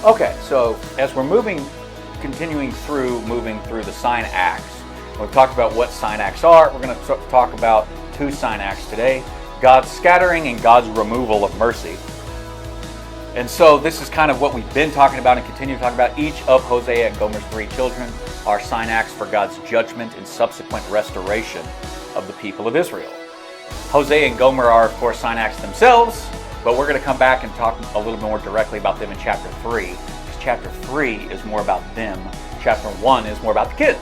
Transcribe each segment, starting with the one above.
Okay, so as we're moving through the sign acts, we've talked about what sign acts are. We're going to talk about two sign acts today: God's scattering and God's removal of mercy. And so this is kind of what we've been talking about and continue to talk about. Each of Hosea and Gomer's three children are sign acts for God's judgment and subsequent restoration of the people of Israel. Hosea and Gomer are, of course, sign acts themselves, but we're going to come back and talk a little more directly about them in chapter 3. Because chapter 3 is more about them. Chapter 1 is more about the kids.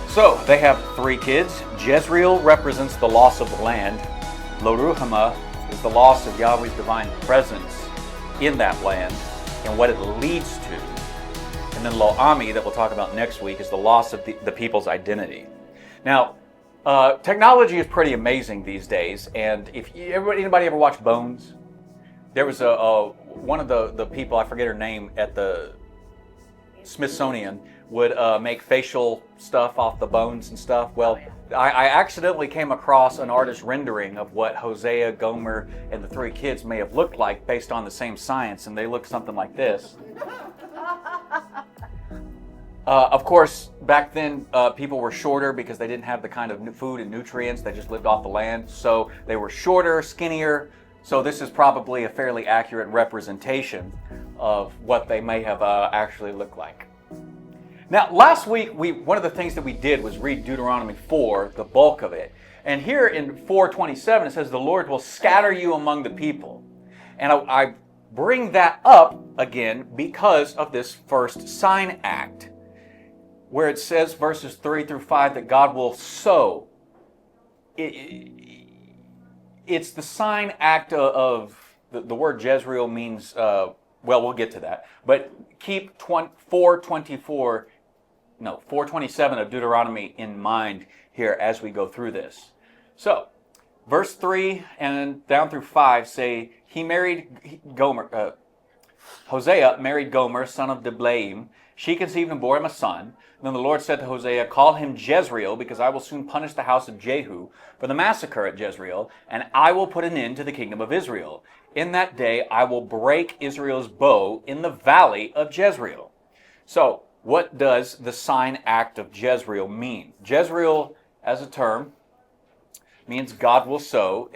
So they have three kids. Jezreel represents the loss of the land. Lo-ruhamah is the loss of Yahweh's divine presence in that land and what it leads to. And then Lo-ami, that we'll talk about next week, is the loss of the people's identity. Now, technology is pretty amazing these days, and if anybody ever watched Bones, there was one of the people, I forget her name, at the Smithsonian would make facial stuff off the bones and stuff. Well, I accidentally came across an artist rendering of what Hosea, Gomer, and the three kids may have looked like based on the same science, and they look something like this. Of course, back then, people were shorter because they didn't have the kind of food and nutrients. They just lived off the land. So they were shorter, skinnier. So this is probably a fairly accurate representation of what they may have actually looked like. Now, last week, one of the things that we did was read Deuteronomy 4, the bulk of it. And here in 4:27, it says, "The Lord will scatter you among the people." And I bring that up again because of this first sign act, where it says, verses 3 through 5, that God will sow. It's the sign act of the word Jezreel means, well, we'll get to that. But keep 4:27 of Deuteronomy in mind here as we go through this. So, verse 3 and down through 5 say, Hosea married Gomer, son of Diblaim. She conceived and bore him a son. Then the Lord said to Hosea, "Call him Jezreel, because I will soon punish the house of Jehu for the massacre at Jezreel, and I will put an end to the kingdom of Israel. In that day I will break Israel's bow in the valley of Jezreel." So, what does the sign act of Jezreel mean? Jezreel, as a term, means God will sow,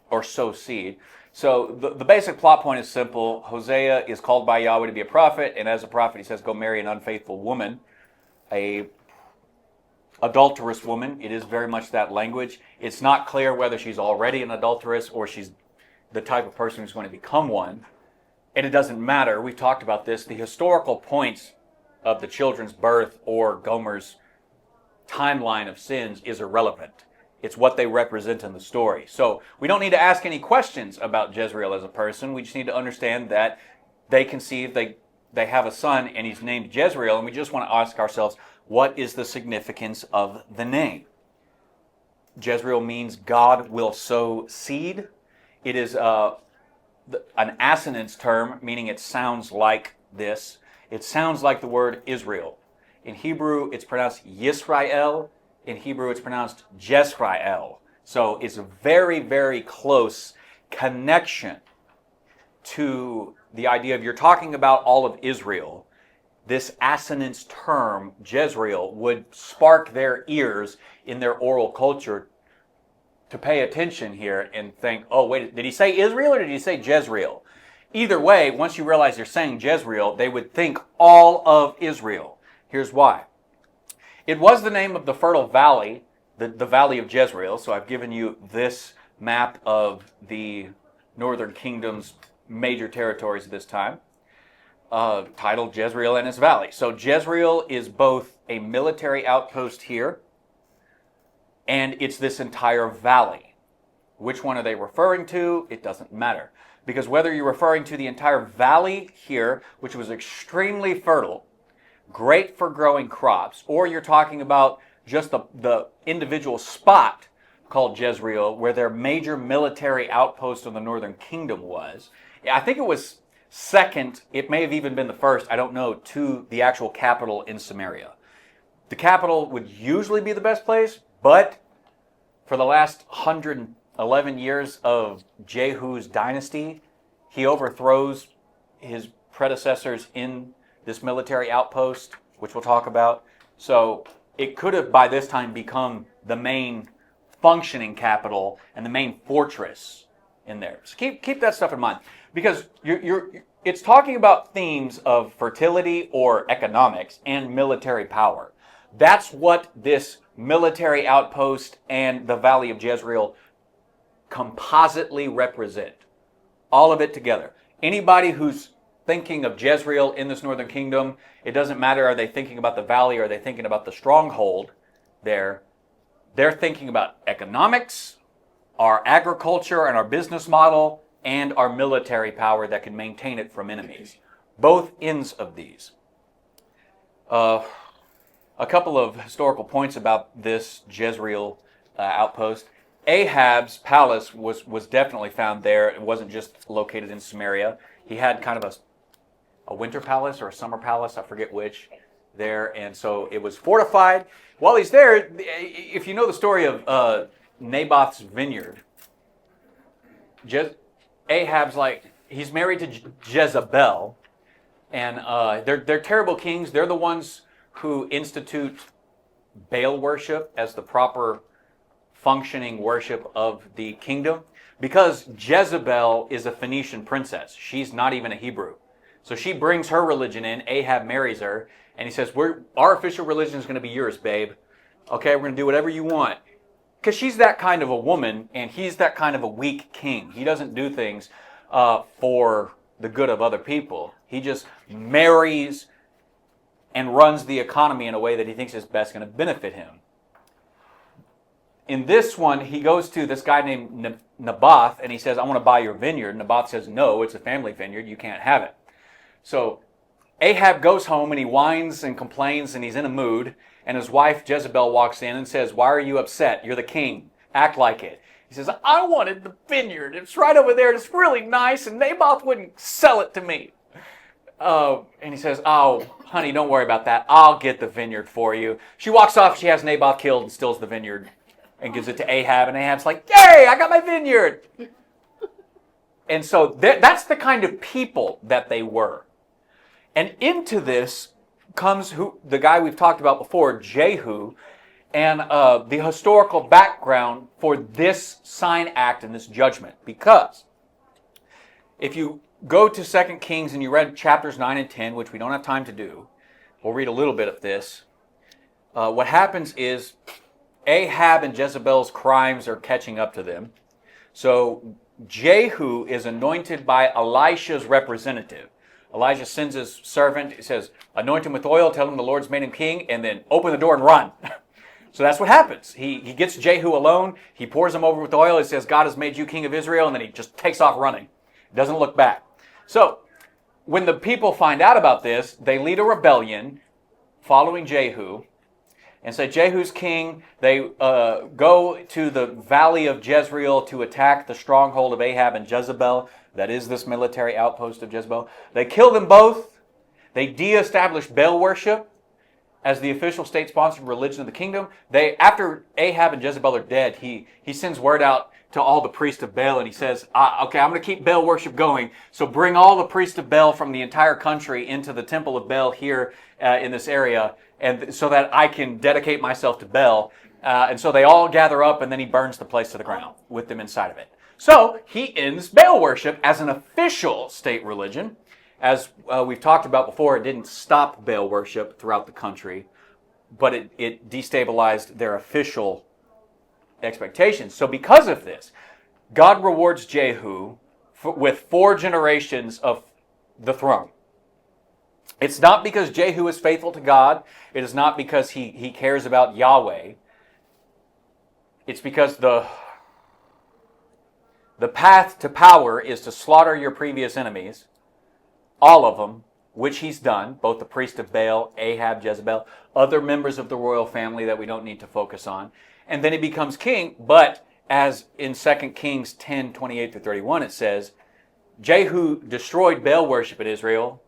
or sow seed. So the basic plot point is simple. Hosea is called by Yahweh to be a prophet, and as a prophet he says, go marry an unfaithful woman, a adulterous woman. It is very much that language. It's not clear whether she's already an adulteress or she's the type of person who's going to become one. And it doesn't matter. We've talked about this. The historical points of the children's birth or Gomer's timeline of sins is irrelevant. It's what they represent in the story. So we don't need to ask any questions about Jezreel as a person. We just need to understand that they conceive, they have a son, and he's named Jezreel, and we just want to ask ourselves, what is the significance of the name? Jezreel means God will sow seed. It is an assonance term, meaning it sounds like this. It sounds like the word Israel. In Hebrew, it's pronounced Yisrael. In Hebrew, it's pronounced Jezrael. So it's a very, very close connection to the idea of you're talking about all of Israel. This assonance term, Jezreel, would spark their ears in their oral culture to pay attention here and think, oh, wait, did he say Israel or did he say Jezreel? Either way, once you realize they're saying Jezreel, they would think all of Israel. Here's why. It was the name of the fertile valley, the valley of Jezreel. So I've given you this map of the northern kingdom's major territories at this time, titled Jezreel and its valley. So Jezreel is both a military outpost here, and it's this entire valley. Which one are they referring to? It doesn't matter. Because whether you're referring to the entire valley here, which was extremely fertile, great for growing crops, or you're talking about just the individual spot called Jezreel, where their major military outpost of the northern kingdom was. I think it was second, it may have even been the first, I don't know, to the actual capital in Samaria. The capital would usually be the best place, but for the last 111 years of Jehu's dynasty, he overthrows his predecessors in this military outpost, which we'll talk about. So it could have by this time become the main functioning capital and the main fortress in there. So keep that stuff in mind, because it's talking about themes of fertility or economics and military power. That's what this military outpost and the Valley of Jezreel compositely represent. All of it together. Anybody who's thinking of Jezreel in this northern kingdom, it doesn't matter, are they thinking about the valley or are they thinking about the stronghold there? They're thinking about economics, our agriculture and our business model, and our military power that can maintain it from enemies. Both ends of these. A couple of historical points about this Jezreel outpost. Ahab's palace was definitely found there. It wasn't just located in Samaria. He had kind of a winter palace or a summer palace, I forget which, there. And so it was fortified. While he's there, if you know the story of Naboth's vineyard, Ahab's he's married to Jezebel, and they're terrible kings. They're the ones who institute Baal worship as the proper functioning worship of the kingdom, because Jezebel is a Phoenician princess. She's not even a Hebrew. So she brings her religion in, Ahab marries her, and he says, our official religion is going to be yours, babe. Okay, we're going to do whatever you want. Because she's that kind of a woman, and he's that kind of a weak king. He doesn't do things for the good of other people. He just marries and runs the economy in a way that he thinks is best going to benefit him. In this one, he goes to this guy named Naboth, and he says, I want to buy your vineyard. Naboth says, no, it's a family vineyard. You can't have it. So Ahab goes home, and he whines and complains, and he's in a mood. And his wife, Jezebel, walks in and says, why are you upset? You're the king. Act like it. He says, I wanted the vineyard. It's right over there. It's really nice, and Naboth wouldn't sell it to me. And he says, oh, honey, don't worry about that. I'll get the vineyard for you. She walks off. She has Naboth killed and steals the vineyard and gives it to Ahab. And Ahab's like, yay, I got my vineyard. And so that's the kind of people that they were. And into this comes the guy we've talked about before, Jehu, and the historical background for this sign act and this judgment. Because if you go to 2 Kings and you read chapters 9 and 10, which we don't have time to do, we'll read a little bit of this. What happens is Ahab and Jezebel's crimes are catching up to them. So Jehu is anointed by Elisha's representative. Elijah sends his servant, he says, anoint him with oil, tell him the Lord's made him king, and then open the door and run. So that's what happens. He gets Jehu alone, he pours him over with oil, he says, God has made you king of Israel, and then he just takes off running. Doesn't look back. So when the people find out about this, they lead a rebellion following Jehu and say, Jehu's king. They go to the valley of Jezreel to attack the stronghold of Ahab and Jezebel. That is this military outpost of Jezebel. They kill them both. They de-establish Baal worship as the official state-sponsored religion of the kingdom. After Ahab and Jezebel are dead, he sends word out to all the priests of Baal, and he says, okay, I'm going to keep Baal worship going, so bring all the priests of Baal from the entire country into the temple of Baal here in this area, and so that I can dedicate myself to Baal. And so they all gather up, and then he burns the place to the ground with them inside of it. So he ends Baal worship as an official state religion. As we've talked about before, it didn't stop Baal worship throughout the country, but it destabilized their official expectations. So because of this, God rewards Jehu with 4 generations of the throne. It's not because Jehu is faithful to God. It is not because he cares about Yahweh. It's because the path to power is to slaughter your previous enemies, all of them, which he's done, both the priest of Baal, Ahab, Jezebel, other members of the royal family that we don't need to focus on. And then he becomes king, but as in 2 Kings 10, 28 through 31, it says, Jehu destroyed Baal worship in Israel.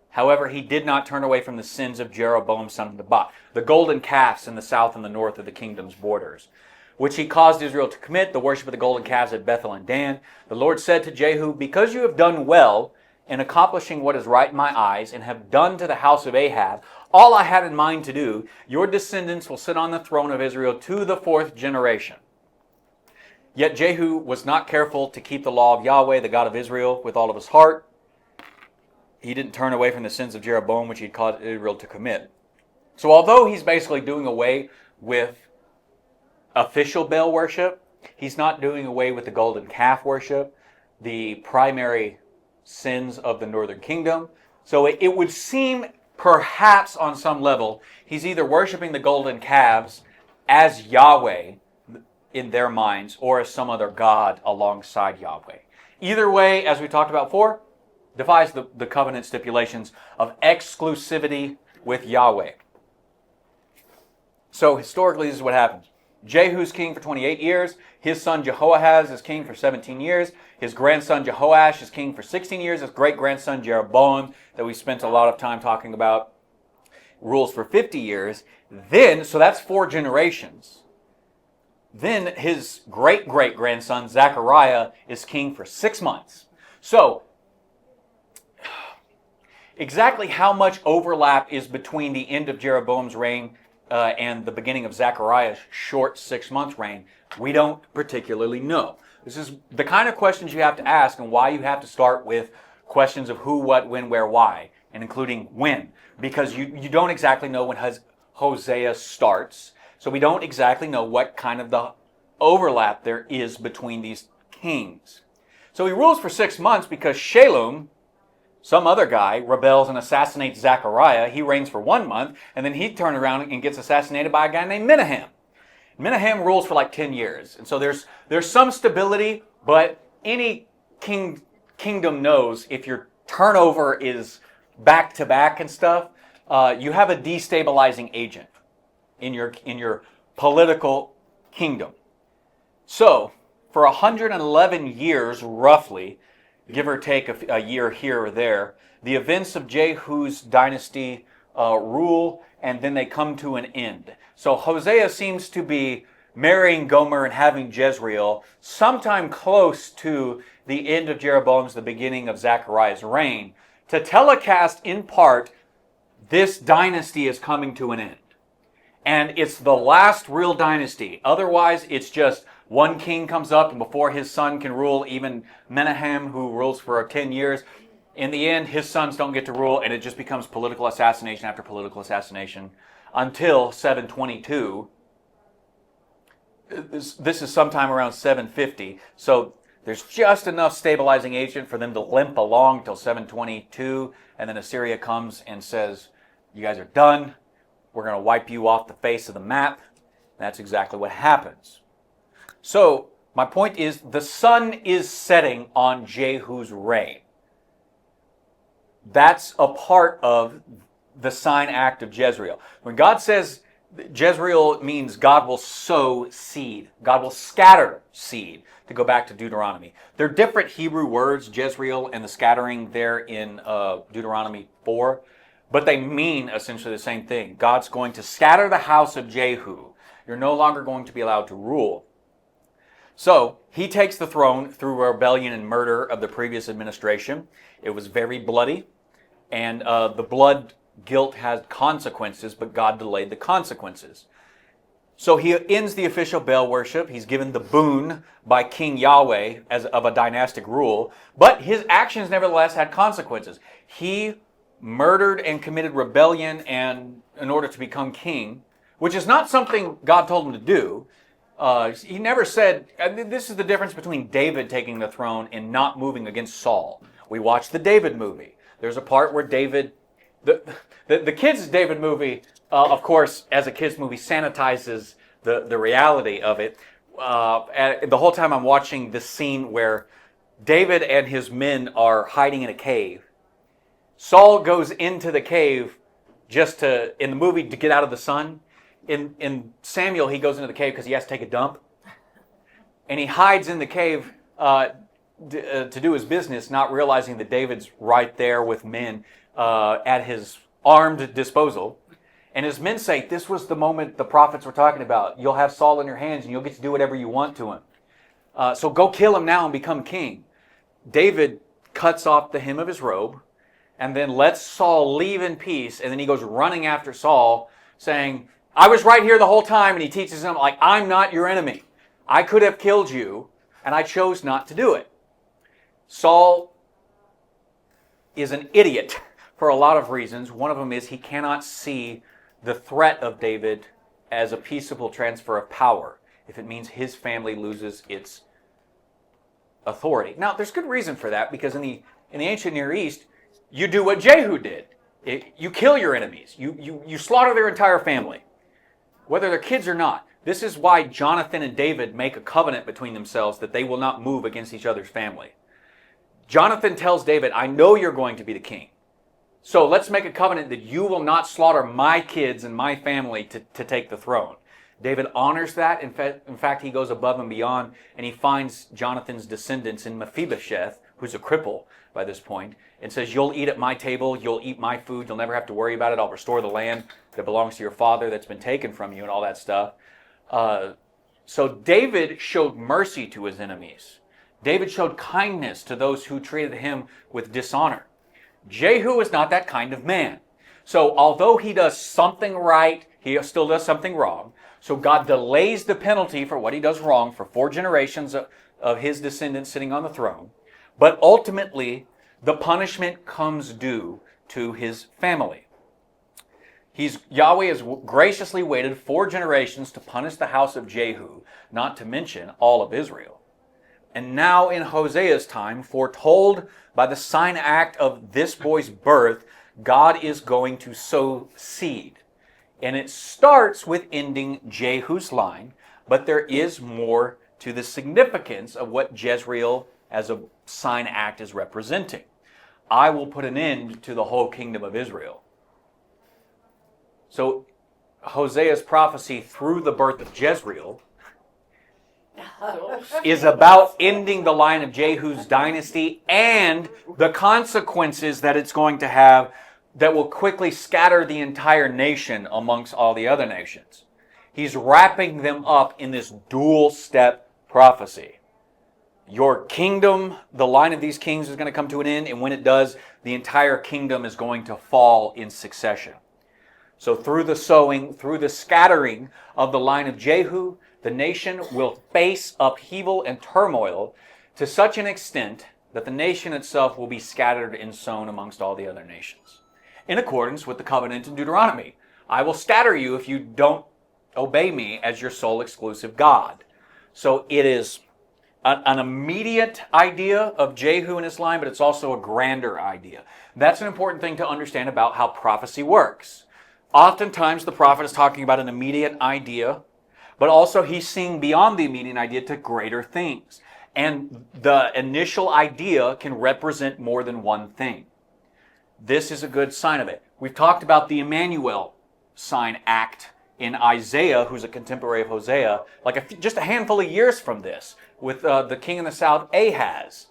However, he did not turn away from the sins of Jeroboam, son of Nebat, the golden calves in the south and the north of the kingdom's borders, which he caused Israel to commit, the worship of the golden calves at Bethel and Dan. The Lord said to Jehu, because you have done well in accomplishing what is right in my eyes, and have done to the house of Ahab all I had in mind to do, your descendants will sit on the throne of Israel to the 4th generation. Yet Jehu was not careful to keep the law of Yahweh, the God of Israel, with all of his heart. He didn't turn away from the sins of Jeroboam, which he'd caused Israel to commit. So although he's basically doing away with official Baal worship, he's not doing away with the golden calf worship, the primary sins of the northern kingdom. So it would seem perhaps on some level he's either worshiping the golden calves as Yahweh in their minds or as some other god alongside Yahweh. Either way, as we talked about before, defies the covenant stipulations of exclusivity with Yahweh. So historically, this is what happens. Jehu's king for 28 years. His son Jehoahaz is king for 17 years. His grandson Jehoash is king for 16 years. His great-grandson Jeroboam, that we spent a lot of time talking about, rules for 50 years. Then, so that's 4 generations. Then his great-great-grandson Zechariah is king for 6 months. So, exactly how much overlap is between the end of Jeroboam's reign and the beginning of Zechariah's short 6-month reign, we don't particularly know. This is the kind of questions you have to ask, and why you have to start with questions of who, what, when, where, why, and including when. Because you don't exactly know when Hosea starts, so we don't exactly know what kind of the overlap there is between these kings. So he rules for 6 months because Shallum, some other guy, rebels and assassinates Zechariah. He reigns for 1 month, and then he turns around and gets assassinated by a guy named Menahem. Menahem rules for like 10 years. And so there's some stability, but any kingdom knows if your turnover is back-to-back and stuff, you have a destabilizing agent in your political kingdom. So, for 111 years, roughly, give or take a year here or there, the events of Jehu's dynasty rule, and then they come to an end. So Hosea seems to be marrying Gomer and having Jezreel sometime close to the end of Jeroboam's, the beginning of Zechariah's reign, to telecast in part, this dynasty is coming to an end. And it's the last real dynasty. Otherwise, it's just one king comes up, and before his son can rule, even Menahem, who rules for 10 years, in the end, his sons don't get to rule, and it just becomes political assassination after political assassination until 722. This is sometime around 750. So there's just enough stabilizing agent for them to limp along till 722, and then Assyria comes and says, you guys are done. We're going to wipe you off the face of the map. That's exactly what happens. So, my point is, the sun is setting on Jehu's reign. That's a part of the sign act of Jezreel. When God says Jezreel, means God will sow seed. God will scatter seed, to go back to Deuteronomy. They're different Hebrew words, Jezreel and the scattering there in Deuteronomy 4, but they mean essentially the same thing. God's going to scatter the house of Jehu. You're no longer going to be allowed to rule. So, he takes the throne through rebellion and murder of the previous administration. It was very bloody, and the blood guilt had consequences, but God delayed the consequences. So he ends the official Baal worship. He's given the boon by King Yahweh as of a dynastic rule, but his actions nevertheless had consequences. He murdered and committed rebellion and in order to become king, which is not something God told him to do. He never said, this is the difference between David taking the throne and not moving against Saul. We watched the David movie. There's a part where David, the kids' David movie, of course, as a kids' movie, sanitizes the reality of it. And the whole time I'm watching this scene where David and his men are hiding in a cave. Saul goes into the cave in the movie, to get out of the sun. In Samuel, he goes into the cave because he has to take a dump. And he hides in the cave to do his business, not realizing that David's right there with men at his armed disposal. And his men say, this was the moment the prophets were talking about. You'll have Saul in your hands and you'll get to do whatever you want to him. So go kill him now and become king. David cuts off the hem of his robe, and then lets Saul leave in peace, and then he goes running after Saul, saying, I was right here the whole time, and he teaches him, like, I'm not your enemy. I could have killed you, and I chose not to do it. Saul is an idiot for a lot of reasons. One of them is he cannot see the threat of David as a peaceable transfer of power if it means his family loses its authority. Now, there's good reason for that, because in the ancient Near East, you do what Jehu did. You kill your enemies. You slaughter their entire family, whether they're kids or not. This is why Jonathan and David make a covenant between themselves that they will not move against each other's family. Jonathan tells David, I know you're going to be the king, so let's make a covenant that you will not slaughter my kids and my family to take the throne. David honors that. In fact, he goes above and beyond, and he finds Jonathan's descendants in Mephibosheth, who's a cripple by this point, and says, you'll eat at my table, you'll eat my food, you'll never have to worry about it, I'll restore the land that belongs to your father that's been taken from you, and all that stuff. So David showed mercy to his enemies. David showed kindness to those who treated him with dishonor. Jehu is not that kind of man. So although he does something right, he still does something wrong. So God delays the penalty for what he does wrong for 4 generations of his descendants sitting on the throne. But ultimately, the punishment comes due to his family. Yahweh has graciously waited 4 generations to punish the house of Jehu, not to mention all of Israel. And now in Hosea's time, foretold by the sign act of this boy's birth, God is going to sow seed. And it starts with ending Jehu's line, but there is more to the significance of what Jezreel as a sign act is representing. I will put an end to the whole kingdom of Israel. So Hosea's prophecy through the birth of Jezreel is about ending the line of Jehu's dynasty and the consequences that it's going to have that will quickly scatter the entire nation amongst all the other nations. He's wrapping them up in this dual-step prophecy. Your kingdom, the line of these kings is going to come to an end, and when it does, the entire kingdom is going to fall in succession. So through the sowing, through the scattering of the line of Jehu, the nation will face upheaval and turmoil to such an extent that the nation itself will be scattered and sown amongst all the other nations. In accordance with the covenant in Deuteronomy, I will scatter you if you don't obey me as your sole exclusive God. So it is an immediate idea of Jehu and his line, but it's also a grander idea. That's an important thing to understand about how prophecy works. Oftentimes the prophet is talking about an immediate idea, but also he's seeing beyond the immediate idea to greater things. And the initial idea can represent more than one thing. This is a good sign of it. We've talked about the Emmanuel sign act in Isaiah, who's a contemporary of Hosea, just a handful of years from this, with the king in the south, Ahaz,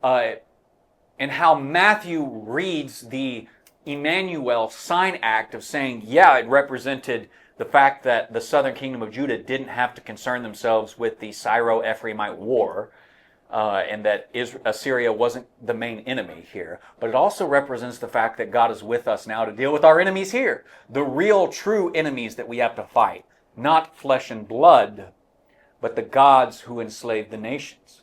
and how Matthew reads the Emmanuel sign act of saying, yeah, it represented the fact that the southern kingdom of Judah didn't have to concern themselves with the Syro-Ephraimite war, and that Assyria wasn't the main enemy here. But it also represents the fact that God is with us now to deal with our enemies here. The real, true enemies that we have to fight. Not flesh and blood, but the gods who enslaved the nations.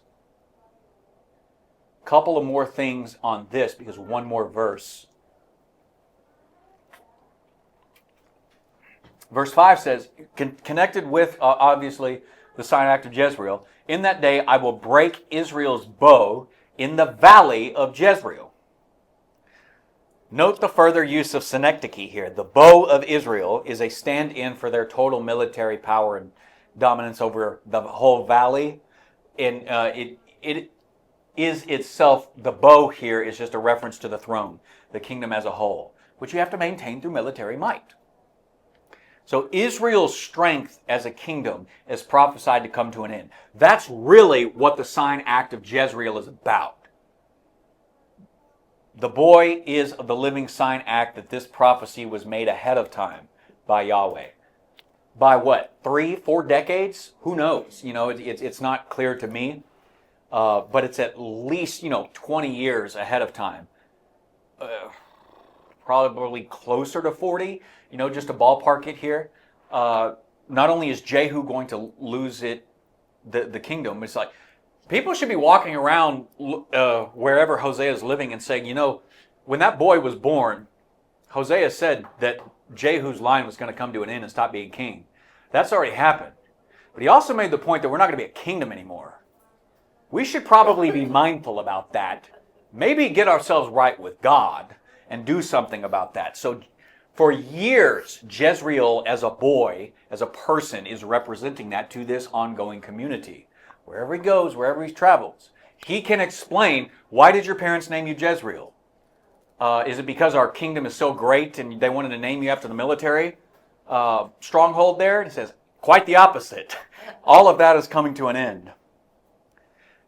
Couple of more things on this, because one more verse. Verse 5 says, connected with, obviously, the sign act of Jezreel, in that day I will break Israel's bow in the valley of Jezreel. Note the further use of synecdoche here. The bow of Israel is a stand-in for their total military power and dominance over the whole valley. And it is itself, the bow here is just a reference to the throne, the kingdom as a whole, which you have to maintain through military might. So Israel's strength as a kingdom is prophesied to come to an end. That's really what the sign act of Jezreel is about. The boy is the living sign act that this prophecy was made ahead of time by Yahweh. By what? 3-4 decades? Who knows? It's not clear to me. but it's at least, 20 years ahead of time. Probably closer to 40, just to ballpark it here. Not only is Jehu going to lose the kingdom, it's like people should be walking around wherever Hosea is living and saying, when that boy was born, Hosea said that Jehu's line was going to come to an end and stop being king. That's already happened. But he also made the point that we're not going to be a kingdom anymore. We should probably be mindful about that. Maybe get ourselves right with God and do something about that. So for years, Jezreel as a boy, as a person, is representing that to this ongoing community. Wherever he goes, wherever he travels, he can explain, why did your parents name you Jezreel? Is it because our kingdom is so great and they wanted to name you after the military stronghold there? And he says, quite the opposite. All of that is coming to an end.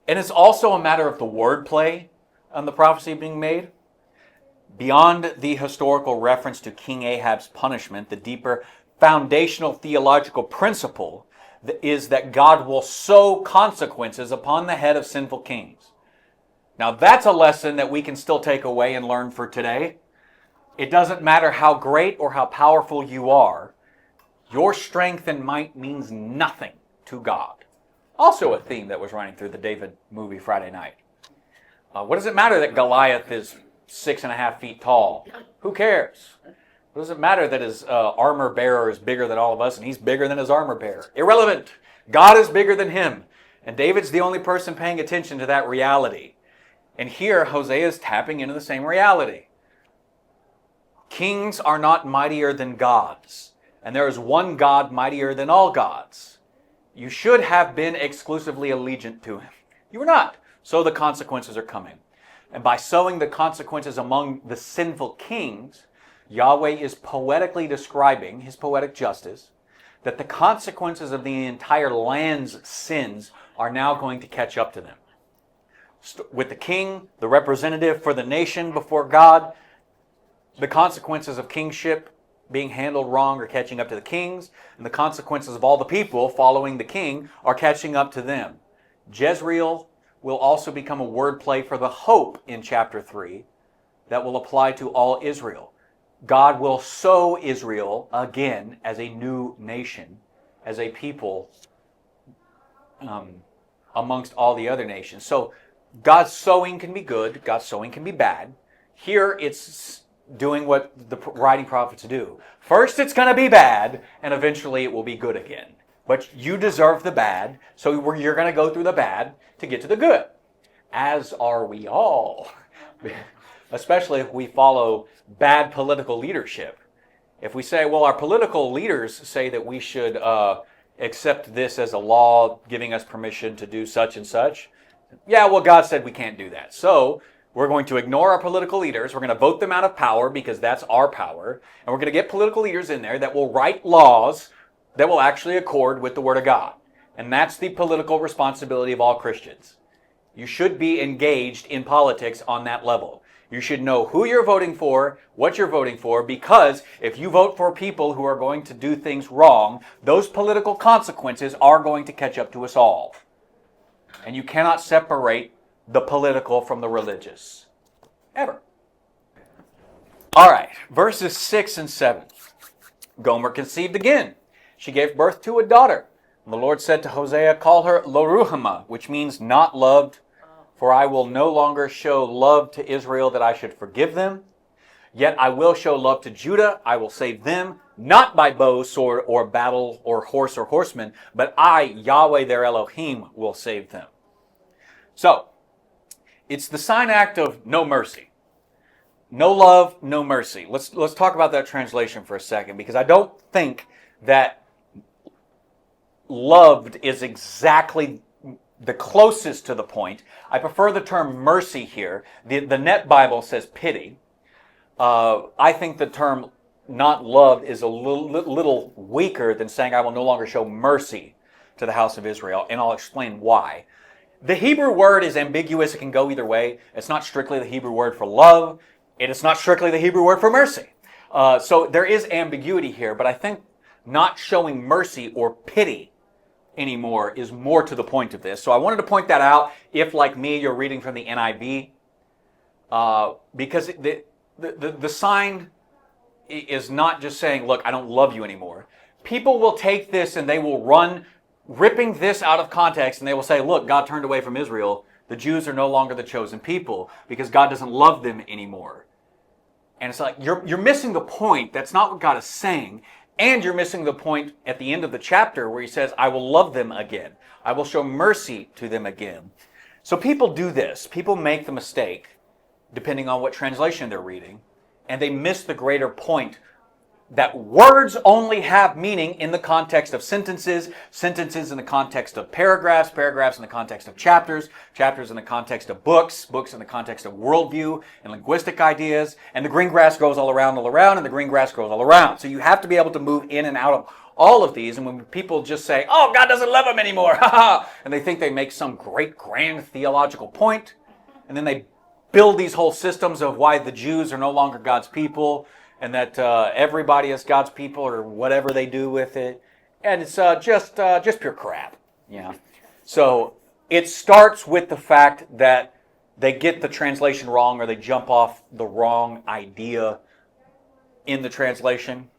And it's also a matter of the wordplay on the prophecy being made. Beyond the historical reference to King Ahab's punishment, the deeper foundational theological principle is that God will sow consequences upon the head of sinful kings. Now that's a lesson that we can still take away and learn for today. It doesn't matter how great or how powerful you are, your strength and might means nothing to God. Also a theme that was running through the David movie Friday night. What does it matter that Goliath is 6.5 feet tall? Who cares? What does it matter that his armor bearer is bigger than all of us and he's bigger than his armor bearer? Irrelevant. God is bigger than him. And David's the only person paying attention to that reality. And here Hosea is tapping into the same reality. Kings are not mightier than gods. And there is one God mightier than all gods. You should have been exclusively allegiant to him. You were not. So the consequences are coming. And by sowing the consequences among the sinful kings, Yahweh is poetically describing his poetic justice, that the consequences of the entire land's sins are now going to catch up to them. With the king, the representative for the nation before God, the consequences of kingship being handled wrong are catching up to the kings, and the consequences of all the people following the king are catching up to them. Jezreel will also become a wordplay for the hope in chapter 3 that will apply to all Israel. God will sow Israel again as a new nation, as a people amongst all the other nations. So God's sowing can be good, God's sowing can be bad. Here it's doing what the writing prophets do. First it's going to be bad, and eventually it will be good again. But you deserve the bad, so you're going to go through the bad to get to the good. As are we all. Especially if we follow bad political leadership. If we say, well, our political leaders say that we should accept this as a law giving us permission to do such and such. Yeah, well, God said we can't do that. So we're going to ignore our political leaders. We're going to vote them out of power because that's our power. And we're going to get political leaders in there that will write laws that will actually accord with the Word of God. And that's the political responsibility of all Christians. You should be engaged in politics on that level. You should know who you're voting for, what you're voting for, because if you vote for people who are going to do things wrong, those political consequences are going to catch up to us all. And you cannot separate the political from the religious. Ever. All right, verses 6 and 7. Gomer conceived again. She gave birth to a daughter. And the Lord said to Hosea, call her Lo-ruhamah, which means not loved, for I will no longer show love to Israel that I should forgive them. Yet I will show love to Judah. I will save them, not by bow, sword, or battle, or horsemen, but I, Yahweh their Elohim, will save them. So, it's the sign act of no mercy. No love, no mercy. Let's talk about that translation for a second, because I don't think that loved is exactly the closest to the point. I prefer the term mercy here. The Net Bible says pity. I think the term not loved is a little weaker than saying I will no longer show mercy to the house of Israel, and I'll explain why. The Hebrew word is ambiguous. It can go either way. It's not strictly the Hebrew word for love, and it's not strictly the Hebrew word for mercy. So there is ambiguity here, but I think not showing mercy or pity anymore is more to the point of this. So I wanted to point that out if, like me, you're reading from the NIV, because the sign is not just saying, look, I don't love you anymore. People will take this and they will run, ripping this out of context, and they will say, look, God turned away from Israel. The Jews are no longer the chosen people because God doesn't love them anymore. And it's like, you're missing the point. That's not what God is saying. And you're missing the point at the end of the chapter where he says, I will love them again. I will show mercy to them again. So people do this. People make the mistake, depending on what translation they're reading, and they miss the greater point that words only have meaning in the context of sentences, sentences in the context of paragraphs, paragraphs in the context of chapters, chapters in the context of books, books in the context of worldview and linguistic ideas, and the green grass grows all around, and the green grass grows all around. So you have to be able to move in and out of all of these, and when people just say, oh, God doesn't love them anymore, and they think they make some great, grand theological point, and then they build these whole systems of why the Jews are no longer God's people, and that everybody is God's people, or whatever they do with it, and it's just pure crap. Yeah. So it starts with the fact that they get the translation wrong, or they jump off the wrong idea in the translation.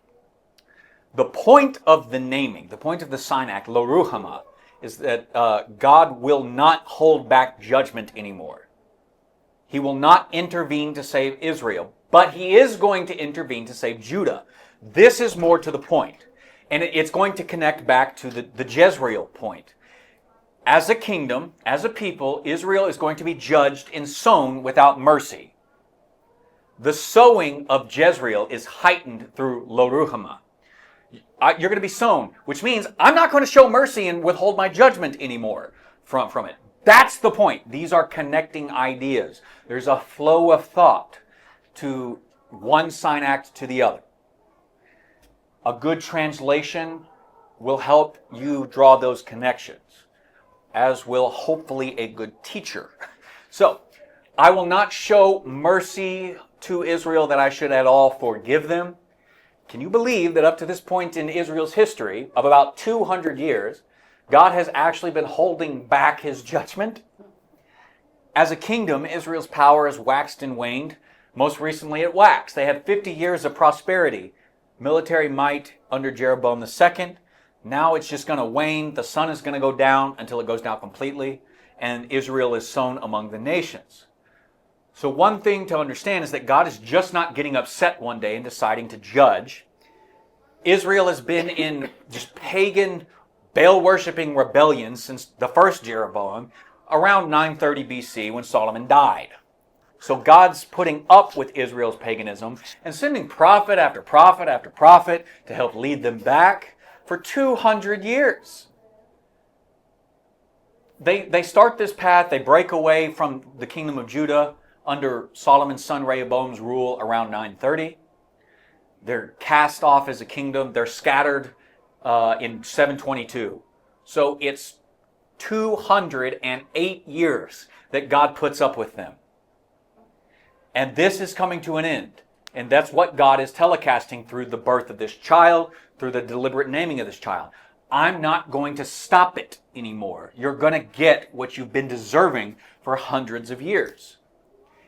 The point of the naming, the point of the sign act, lo ruhama, is that God will not hold back judgment anymore. He will not intervene to save Israel, but he is going to intervene to save Judah. This is more to the point. And it's going to connect back to the Jezreel point. As a kingdom, as a people, Israel is going to be judged and sown without mercy. The sowing of Jezreel is heightened through lo ruhama. You're going to be sown, which means I'm not going to show mercy and withhold my judgment anymore from it. That's the point. These are connecting ideas. There's a flow of thought to one sign act to the other. A good translation will help you draw those connections, as will hopefully a good teacher. So, I will not show mercy to Israel that I should at all forgive them. Can you believe that up to this point in Israel's history of about 200 years, God has actually been holding back his judgment? As a kingdom, Israel's power has waxed and waned. Most recently, it waxed. They had 50 years of prosperity, military might under Jeroboam II. Now it's just going to wane. The sun is going to go down until it goes down completely, and Israel is sown among the nations. So one thing to understand is that God is just not getting upset one day and deciding to judge. Israel has been in just pagan, Baal-worshipping rebellion since the first Jeroboam, around 930 BC when Solomon died. So God's putting up with Israel's paganism and sending prophet after prophet after prophet to help lead them back for 200 years. They start this path, they break away from the kingdom of Judah under Solomon's son Rehoboam's rule around 930. They're cast off as a kingdom. They're scattered in 722. So it's 208 years that God puts up with them. And this is coming to an end. And that's what God is telecasting through the birth of this child, through the deliberate naming of this child. I'm not going to stop it anymore. You're going to get what you've been deserving for hundreds of years.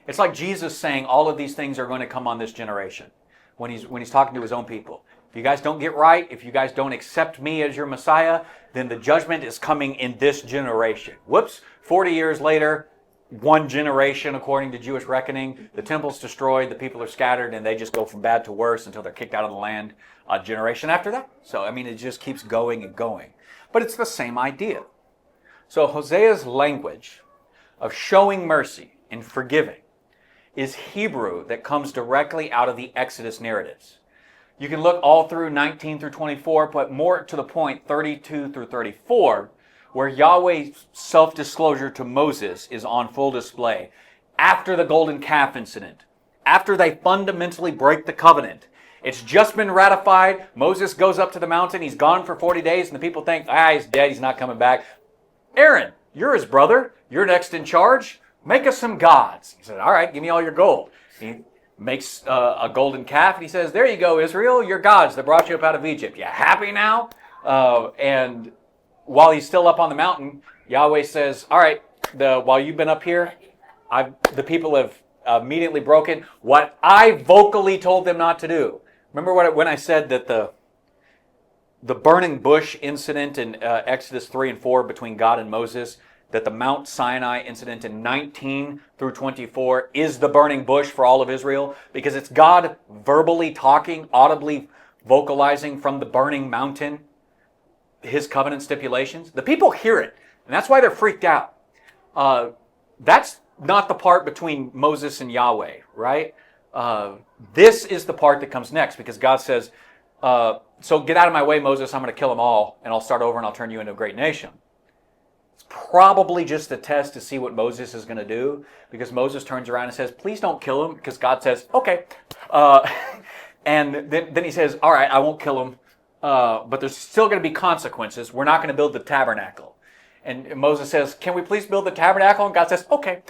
It's like Jesus saying all of these things are going to come on this generation when he's talking to his own people. If you guys don't get right, if you guys don't accept me as your Messiah, then the judgment is coming in this generation. Whoops, 40 years later, one generation according to Jewish reckoning, the temple's destroyed, the people are scattered, and they just go from bad to worse until they're kicked out of the land a generation after that. So, I mean, it just keeps going and going. But it's the same idea. So Hosea's language of showing mercy and forgiving is Hebrew that comes directly out of the Exodus narratives. You can look all through 19 through 24, but more to the point, 32 through 34, where Yahweh's self-disclosure to Moses is on full display. After the golden calf incident, after they fundamentally break the covenant, it's just been ratified. Moses goes up to the mountain. He's gone for 40 days, and the people think, he's dead. He's not coming back. Aaron, you're his brother. You're next in charge. Make us some gods. He said, all right, give me all your gold. He makes a golden calf, and he says, there you go, Israel, your gods that brought you up out of Egypt. You happy now? And while he's still up on the mountain, Yahweh says, all right, while you've been up here, the people have immediately broken what I vocally told them not to do. Remember when I said that the burning bush incident in Exodus 3 and 4 between God and Moses, that the Mount Sinai incident in 19 through 24 is the burning bush for all of Israel, because it's God verbally talking, audibly vocalizing from the burning mountain his covenant stipulations. The people hear it, and that's why they're freaked out. That's not the part between Moses and Yahweh, right? This is the part that comes next, because God says, so get out of my way, Moses, I'm going to kill them all, and I'll start over and I'll turn you into a great nation. It's probably just a test to see what Moses is going to do, because Moses turns around and says, please don't kill him, because God says, okay. And then he says, all right, I won't kill him, but there's still going to be consequences. We're not going to build the tabernacle. And Moses says, can we please build the tabernacle? And God says, okay.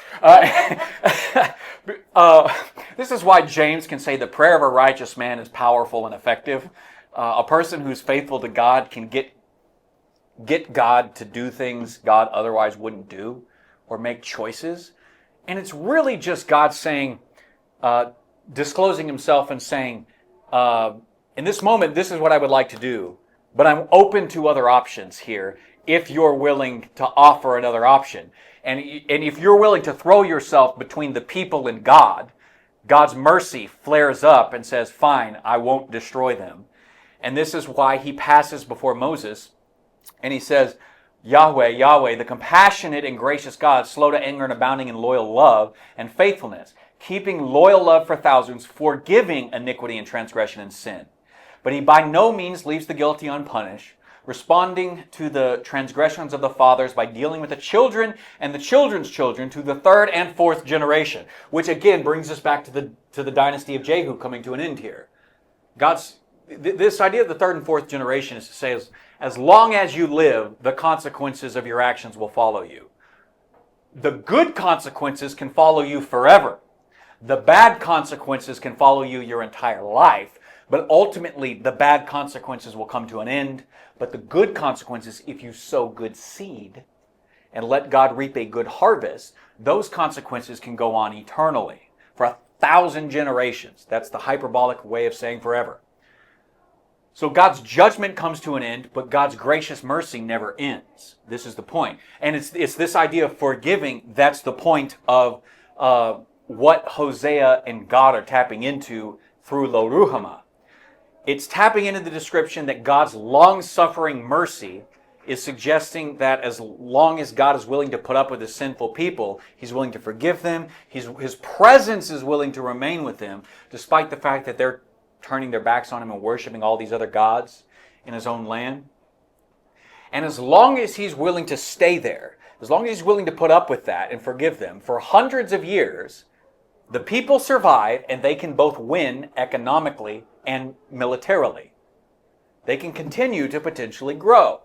This is why James can say the prayer of a righteous man is powerful and effective. A person who's faithful to God can get God to do things God otherwise wouldn't do, or make choices. And it's really just God saying, disclosing himself and saying, in this moment, this is what I would like to do, but I'm open to other options here if you're willing to offer another option. And if you're willing to throw yourself between the people and God, God's mercy flares up and says, fine, I won't destroy them. And this is why he passes before Moses, and he says, Yahweh, Yahweh, the compassionate and gracious God, slow to anger and abounding in loyal love and faithfulness, keeping loyal love for thousands, forgiving iniquity and transgression and sin. But he by no means leaves the guilty unpunished, responding to the transgressions of the fathers by dealing with the children and the children's children to the third and fourth generation, which again brings us back to the dynasty of Jehu coming to an end here. This idea of the third and fourth generation is to say, as long as you live, the consequences of your actions will follow you. The good consequences can follow you forever. The bad consequences can follow you your entire life. But ultimately, the bad consequences will come to an end. But the good consequences, if you sow good seed and let God reap a good harvest, those consequences can go on eternally for 1,000 generations. That's the hyperbolic way of saying forever. So God's judgment comes to an end, but God's gracious mercy never ends. This is the point. And it's this idea of forgiving that's the point of what Hosea and God are tapping into through Lo Ruhamah. It's tapping into the description that God's long-suffering mercy is suggesting that as long as God is willing to put up with his sinful people, he's willing to forgive them. His presence is willing to remain with them, despite the fact that they're turning their backs on him and worshiping all these other gods in his own land. And as long as he's willing to stay there, as long as he's willing to put up with that and forgive them, for hundreds of years, the people survive, and they can both win economically and militarily. They can continue to potentially grow.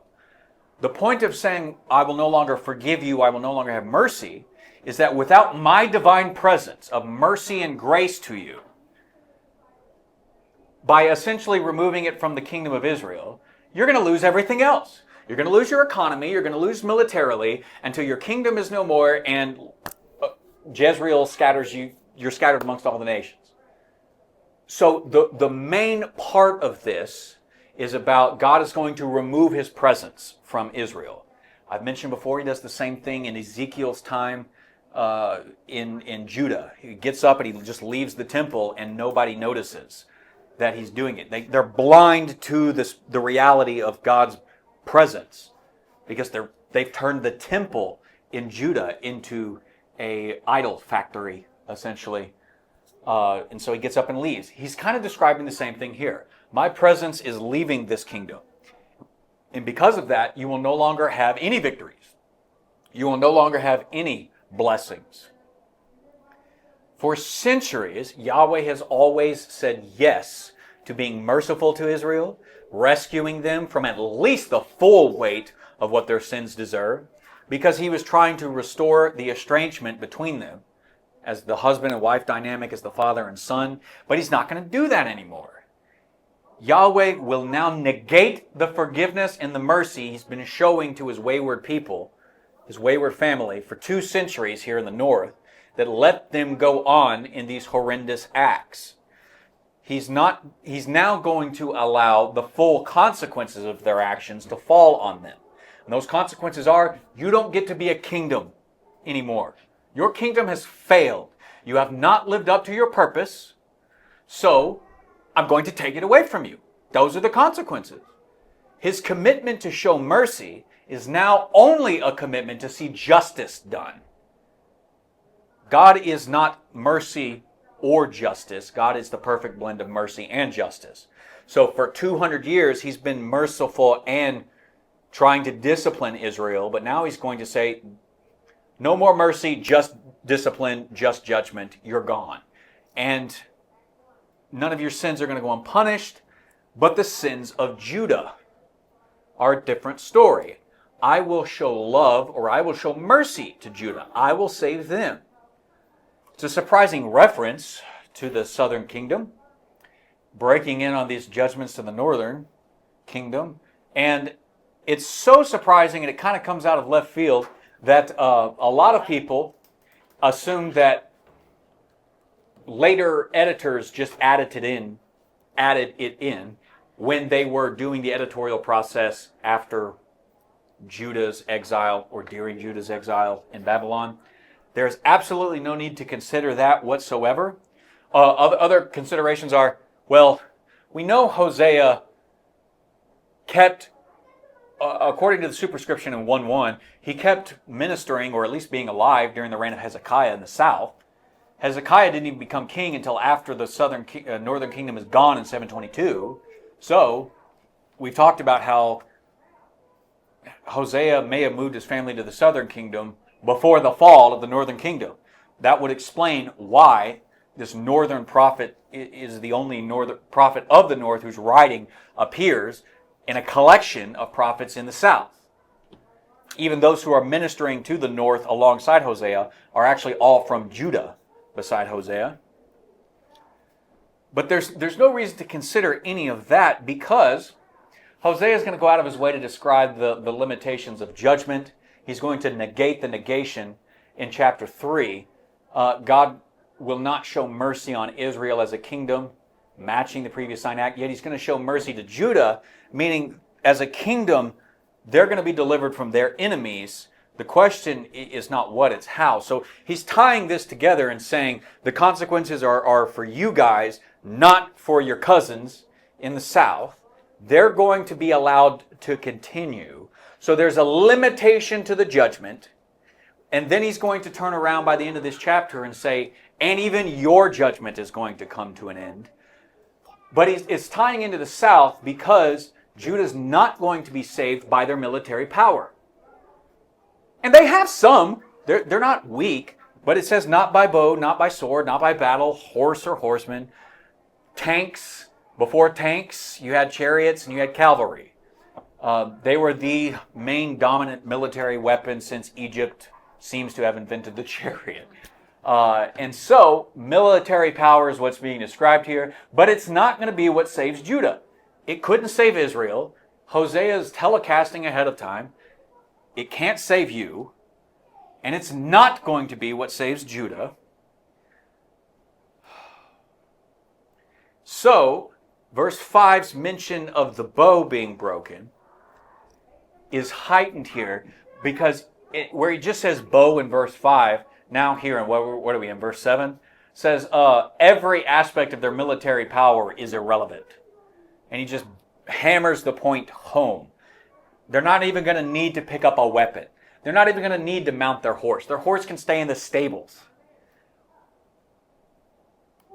The point of saying, I will no longer forgive you, I will no longer have mercy, is that without my divine presence of mercy and grace to you, by essentially removing it from the kingdom of Israel, you're going to lose everything else. You're going to lose your economy, you're going to lose militarily, until your kingdom is no more, and Jezreel scatters you. You're scattered amongst all the nations. So the main part of this is about God is going to remove his presence from Israel. I've mentioned before, he does the same thing in Ezekiel's time in Judah. He gets up and he just leaves the temple, and nobody notices that he's doing it. They're blind to the reality of God's presence, because they've turned the temple in Judah into a idol factory, essentially. And so he gets up and leaves. He's kind of describing the same thing here. My presence is leaving this kingdom. And because of that, you will no longer have any victories. You will no longer have any blessings. For centuries, Yahweh has always said yes to being merciful to Israel, rescuing them from at least the full weight of what their sins deserve, because he was trying to restore the estrangement between them as the husband and wife dynamic, as the father and son. But he's not going to do that anymore. Yahweh will now negate the forgiveness and the mercy he's been showing to his wayward people, his wayward family, for 2 centuries here in the north, that let them go on in these horrendous acts. He's now going to allow the full consequences of their actions to fall on them. And those consequences are, you don't get to be a kingdom anymore. Your kingdom has failed. You have not lived up to your purpose, so I'm going to take it away from you. Those are the consequences. His commitment to show mercy is now only a commitment to see justice done. God is not mercy or justice. God is the perfect blend of mercy and justice. So for 200 years, he's been merciful and trying to discipline Israel, but now he's going to say, no more mercy, just discipline, just judgment, you're gone. And none of your sins are going to go unpunished, but the sins of Judah are a different story. I will show love, or I will show mercy to Judah. I will save them. It's a surprising reference to the southern kingdom, breaking in on these judgments to the northern kingdom. And it's so surprising, and it kind of comes out of left field, that a lot of people assume that later editors just added it in when they were doing the editorial process after Judah's exile or during Judah's exile in Babylon. There's absolutely no need to consider that whatsoever. Other considerations are, well, we know Hosea kept, according to the superscription in 1:1, he kept ministering, or at least being alive, during the reign of Hezekiah in the south. Hezekiah didn't even become king until after the northern kingdom is gone in 722. So, we've talked about how Hosea may have moved his family to the southern kingdom before the fall of the northern kingdom. That would explain why this northern prophet is the only northern prophet of the north whose writing appears in a collection of prophets in the south. Even those who are ministering to the north alongside Hosea are actually all from Judah beside Hosea. But there's no reason to consider any of that, because Hosea is going to go out of his way to describe the limitations of judgment. He's going to negate the negation in chapter 3. God will not show mercy on Israel as a kingdom, matching the previous sign act, yet he's going to show mercy to Judah, meaning as a kingdom, they're going to be delivered from their enemies. The question is not what, it's how. So he's tying this together and saying the consequences are for you guys, not for your cousins in the south. They're going to be allowed to continue. So there's a limitation to the judgment. And then he's going to turn around by the end of this chapter and say, and even your judgment is going to come to an end. But it's tying into the south because Judah's not going to be saved by their military power. And they have some. They're not weak. But it says not by bow, not by sword, not by battle, horse or horseman. Tanks. Before tanks, you had chariots and you had cavalry. They were the main dominant military weapon since Egypt seems to have invented the chariot. And so, military power is what's being described here, but it's not going to be what saves Judah. It couldn't save Israel. Hosea is telecasting ahead of time. It can't save you, and it's not going to be what saves Judah. So, verse 5's mention of the bow being broken is heightened here because where he just says bow in verse 5, now here, and what are we in, verse 7? Says every aspect of their military power is irrelevant. And he just hammers the point home. They're not even going to need to pick up a weapon. They're not even going to need to mount their horse. Their horse can stay in the stables.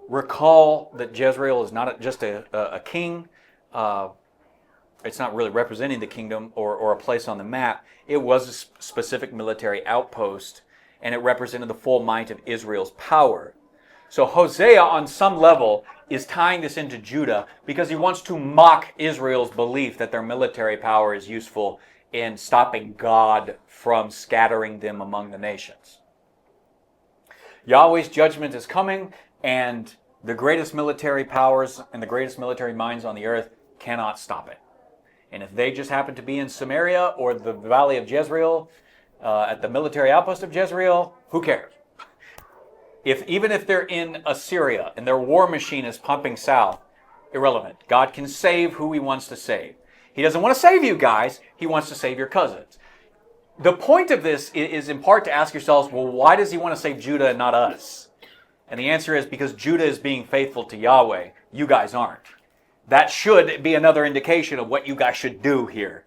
Recall that Jezreel is not just a king. It's not really representing the kingdom or a place on the map. It was a specific military outpost, and it represented the full might of Israel's power. So Hosea, on some level, is tying this into Judah because he wants to mock Israel's belief that their military power is useful in stopping God from scattering them among the nations. Yahweh's judgment is coming, and The greatest military powers and the greatest military minds on the earth cannot stop it. And if they just happen to be in Samaria or the valley of Jezreel, at the military outpost of Jezreel, who cares? Even if they're in Assyria and their war machine is pumping south, irrelevant. God can save who He wants to save. He doesn't want to save you guys. He wants to save your cousins. The point of this is in part to ask yourselves, well, why does He want to save Judah and not us? And the answer is because Judah is being faithful to Yahweh. You guys aren't. That should be another indication of what you guys should do here.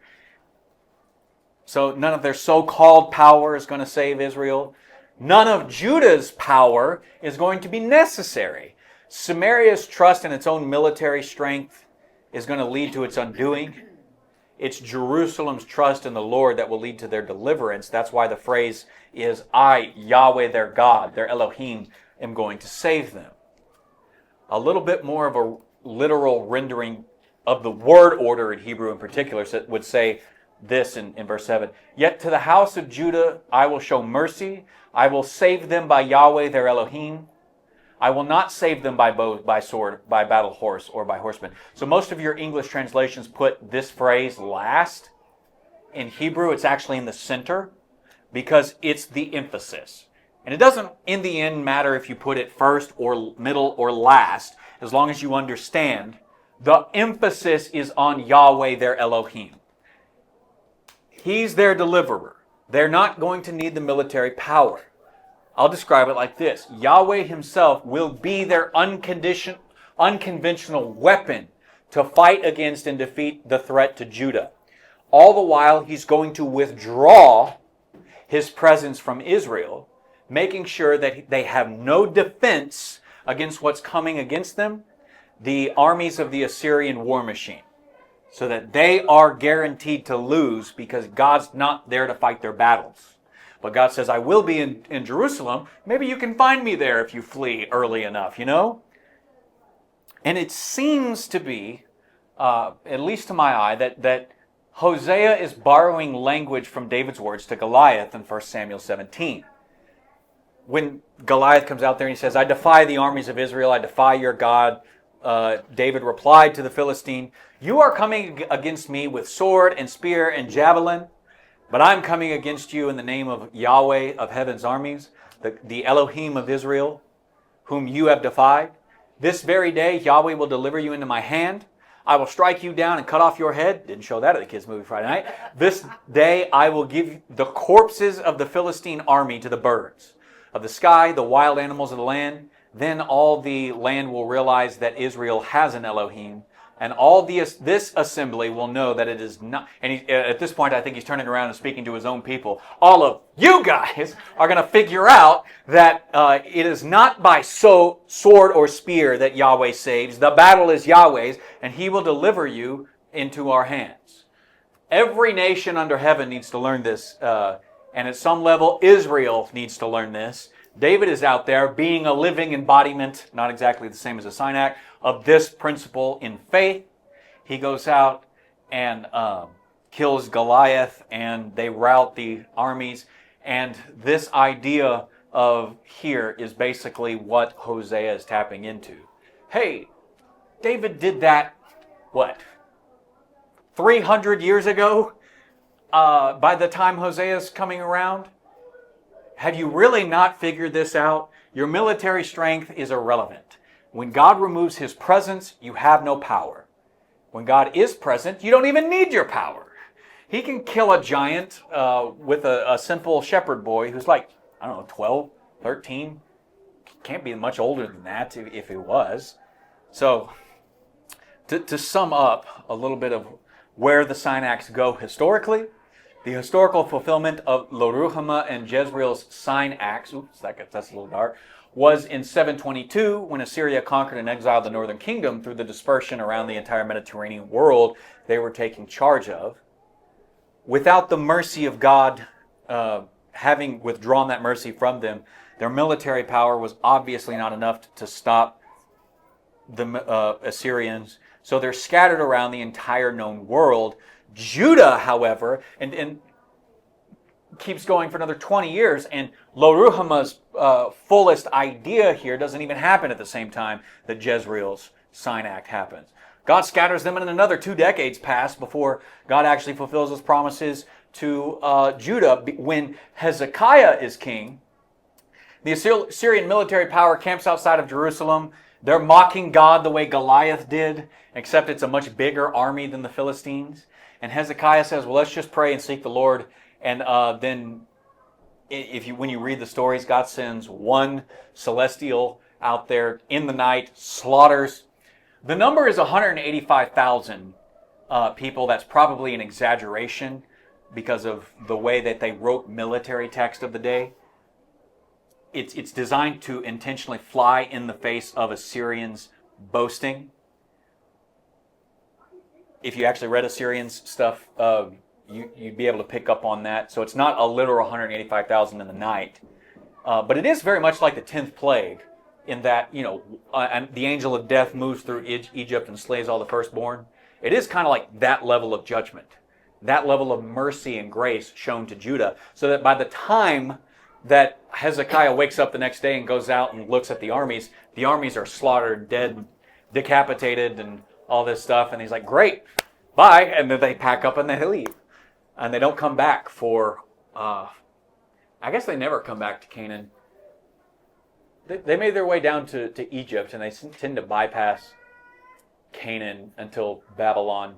So none of their so-called power is going to save Israel. None of Judah's power is going to be necessary. Samaria's trust in its own military strength is going to lead to its undoing. It's Jerusalem's trust in the Lord that will lead to their deliverance. That's why the phrase is, I, Yahweh, their God, their Elohim, am going to save them. A little bit more of a literal rendering of the word order in Hebrew in particular would say this in verse 7. Yet to the house of Judah I will show mercy. I will save them by Yahweh, their Elohim. I will not save them by bow, by sword, by battle horse, or by horsemen. So most of your English translations put this phrase last. In Hebrew, it's actually in the center because it's the emphasis. And it doesn't, in the end, matter if you put it first or middle or last, as long as you understand the emphasis is on Yahweh, their Elohim. He's their deliverer. They're not going to need the military power. I'll describe it like this. Yahweh Himself will be their unconventional weapon to fight against and defeat the threat to Judah. All the while, He's going to withdraw His presence from Israel, making sure that they have no defense against what's coming against them, the armies of the Assyrian war machine, so that they are guaranteed to lose because God's not there to fight their battles. But God says, I will be in Jerusalem. Maybe you can find me there if you flee early enough, you know? And it seems to be, at least to my eye, that Hosea is borrowing language from David's words to Goliath in 1 Samuel 17. When Goliath comes out there and he says, I defy the armies of Israel, I defy your God, David replied to the Philistine, you are coming against me with sword and spear and javelin, but I'm coming against you in the name of Yahweh of heaven's armies, the Elohim of Israel, whom you have defied. This very day Yahweh will deliver you into my hand. I will strike you down and cut off your head. Didn't show that at the kids' movie Friday night. This day I will give the corpses of the Philistine army to the birds of the sky, the wild animals of the land. Then all the land will realize that Israel has an Elohim, and all this assembly will know that it is not. And at this point, I think he's turning around and speaking to his own people. All of you guys are going to figure out that it is not by sword or spear that Yahweh saves. The battle is Yahweh's, and He will deliver you into our hands. Every nation under heaven needs to learn this, and at some level, Israel needs to learn this. David is out there being a living embodiment, not exactly the same as a sign act, of this principle in faith. He goes out and kills Goliath, and they rout the armies. And this idea of here is basically what Hosea is tapping into. Hey, David did that, 300 years ago? By the time Hosea is coming around? Have you really not figured this out? Your military strength is irrelevant. When God removes His presence, you have no power. When God is present, you don't even need your power. He can kill a giant with a simple shepherd boy who's like, 12, 13. Can't be much older than that if he was. So, to sum up a little bit of where the sign acts go historically, the historical fulfillment of Lo-Ruhamah and Jezreel's sign acts, that's a little dark, was in 722 when Assyria conquered and exiled the northern kingdom through the dispersion around the entire Mediterranean world they were taking charge of. Without the mercy of God having withdrawn that mercy from them, their military power was obviously not enough to stop the Assyrians. So they're scattered around the entire known world. Judah, however, and keeps going for another 20 years, and Lo-Ruhamah's fullest idea here doesn't even happen at the same time that Jezreel's sign act happens. God scatters them, and another 2 decades pass before God actually fulfills His promises to Judah. When Hezekiah is king, the Assyrian military power camps outside of Jerusalem. They're mocking God the way Goliath did, except it's a much bigger army than the Philistines. And Hezekiah says, well, let's just pray and seek the Lord. And then when you read the stories, God sends one celestial out there in the night, slaughters. The number is 185,000 people. That's probably an exaggeration because of the way that they wrote military text of the day. It's designed to intentionally fly in the face of Assyrians boasting. If you actually read Assyrians stuff, you'd be able to pick up on that. So it's not a literal 185,000 in the night. But it is very much like the 10th plague in that, and the angel of death moves through Egypt and slays all the firstborn. It is kind of like that level of judgment, that level of mercy and grace shown to Judah, so that by the time that Hezekiah wakes up the next day and goes out and looks at the armies are slaughtered, dead, decapitated, and all this stuff. And he's like, great, bye. And then they pack up and they leave. And they don't come back for, I guess they never come back to Canaan. They made their way down to Egypt, and they tend to bypass Canaan until Babylon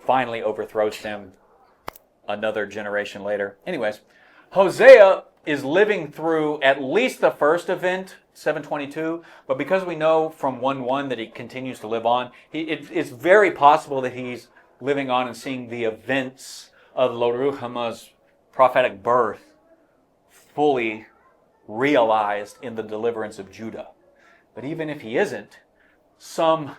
finally overthrows them another generation later. Anyways, Hosea is living through at least the first event, 722, but because we know from 1:1 that he continues to live on, it's very possible that he's living on and seeing the events of Lo-Ruhamah's prophetic birth fully realized in the deliverance of Judah. But even if he isn't, if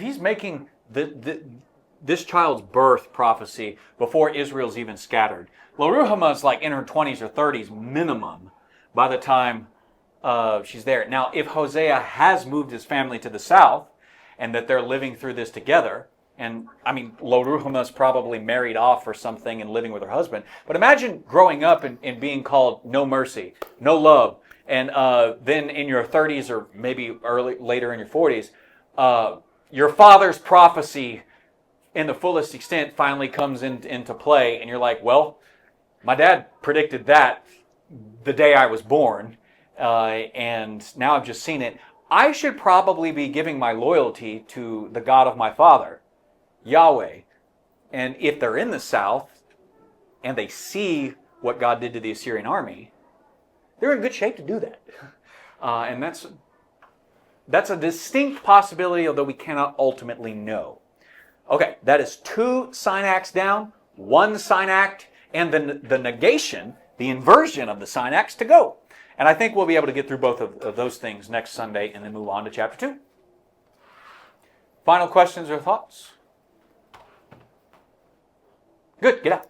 he's making this child's birth prophecy before Israel's even scattered, Lo-Ruhamah's like in her 20s or 30s minimum by the time she's there. Now, if Hosea has moved his family to the south and that they're living through this together, and Lo-Ruhamah's probably married off or something and living with her husband, but imagine growing up and being called no mercy, no love, and then in your 30s or maybe later in your 40s, your father's prophecy in the fullest extent finally comes into play, and you're like, well, my dad predicted that the day I was born, and now I've just seen it. I should probably be giving my loyalty to the God of my father, Yahweh. And if they're in the south and they see what God did to the Assyrian army, they're in good shape to do that. And that's a distinct possibility, although we cannot ultimately know. Okay, that is 2 sign acts down, 1 sign act, and then the negation, the inversion of the sign acts to go. And I think we'll be able to get through both of those things next Sunday and then move on to chapter 2. Final questions or thoughts? Good, get out.